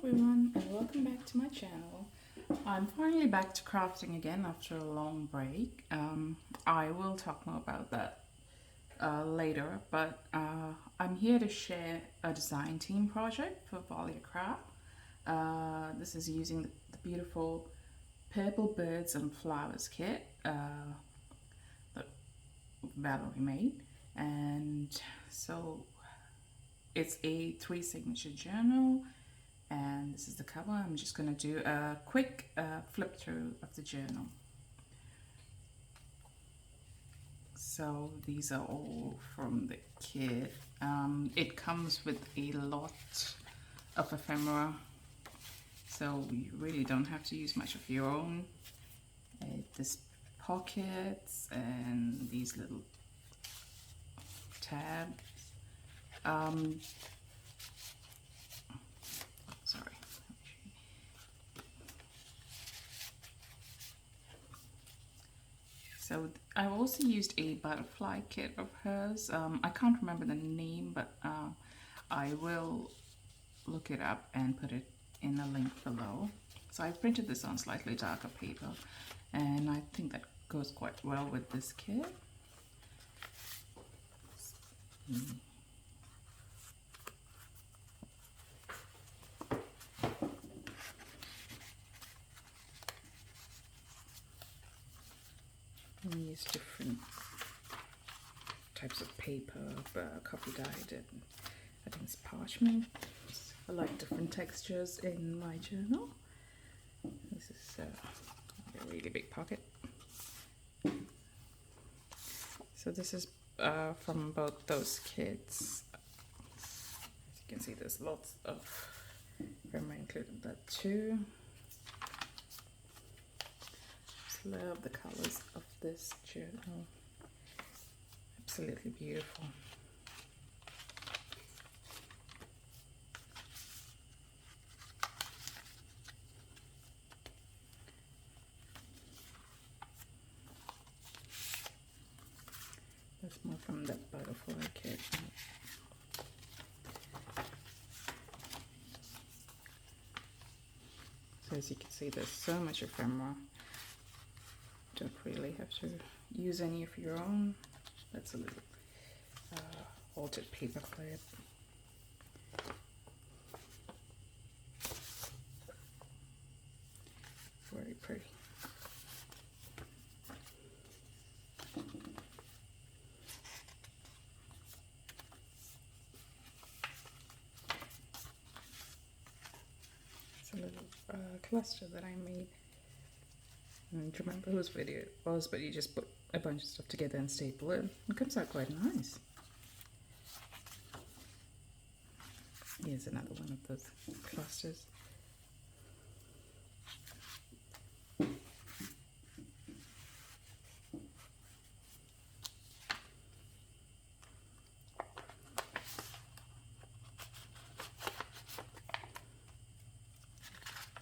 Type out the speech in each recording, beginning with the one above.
everyone, and welcome back to my channel. I'm finally back to crafting again after a long break. I will talk more about that later, but I'm here to share a design team project for Valia Craft. This is using the beautiful purple birds and flowers kit that Valerie made, and so it's a 3 signature journal, and this is the cover. I'm just going to do a quick flip through of the journal. So these are all from the kit. It comes with a lot of ephemera, so you really don't have to use much of your own. This pockets and these little tabs. Sorry. So I've also used a butterfly kit of hers. I can't remember the name, but I will look it up and put it in a link below. So I printed this on slightly darker paper, and I think that goes quite well with this kit. I use different types of paper, copy dyed, and I think it's parchment. I like different textures in my journal. This is a really big pocket. So this is from both those kits. As you can see, there's lots of ephemera included that too. Just love the colors of this journal. Absolutely beautiful. That's more from that butterfly kit. So as you can see, there's so much ephemera. Don't really have to use any of your own. That's a little altered paper clip. Very pretty. It's a little cluster that I made. I don't remember whose video it was, but you just put a bunch of stuff together and staple it. It comes out quite nice. Here's another one of those clusters.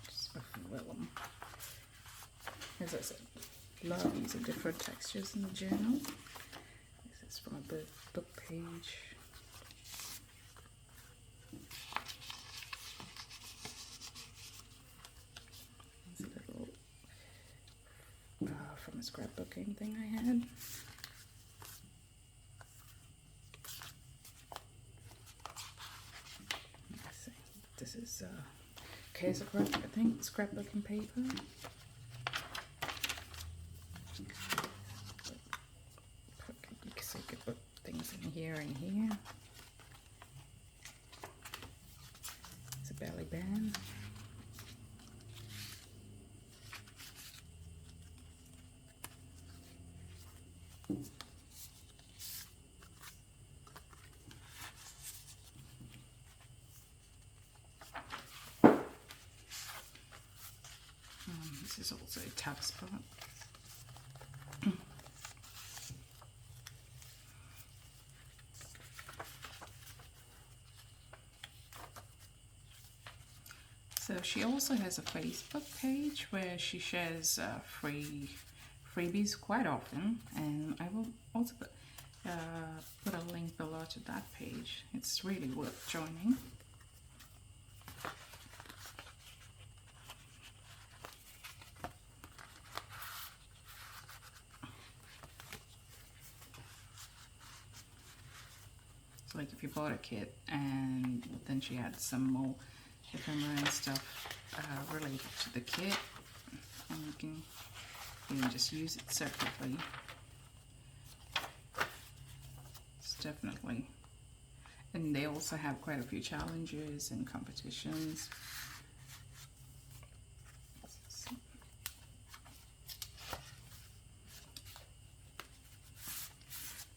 Just vellum. As I said, love using different textures in the journal. This is from a book page. There's a little from a scrapbooking thing I had. Let's see. This is case of I think scrapbooking paper. So you could put things in here and here. It's a belly band. This is also a tab spot. So she also has a Facebook page where she shares freebies quite often, and I will also put a link below to that page. It's really worth joining. like if you bought a kit and then she had some more ephemera and stuff related to the kit, and you can even just use it separately. It's definitely, and they also have quite a few challenges and competitions.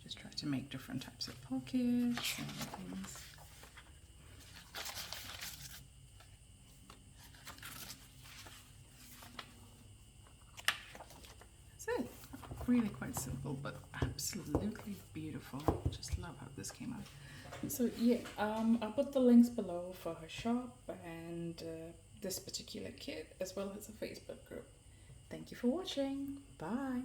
Just try to make different types of pockets and things. That's it. Really quite simple, but absolutely beautiful. Just love how this came out. So yeah, I'll put the links below for her shop and this particular kit, as well as a Facebook group. Thank you for watching. Bye.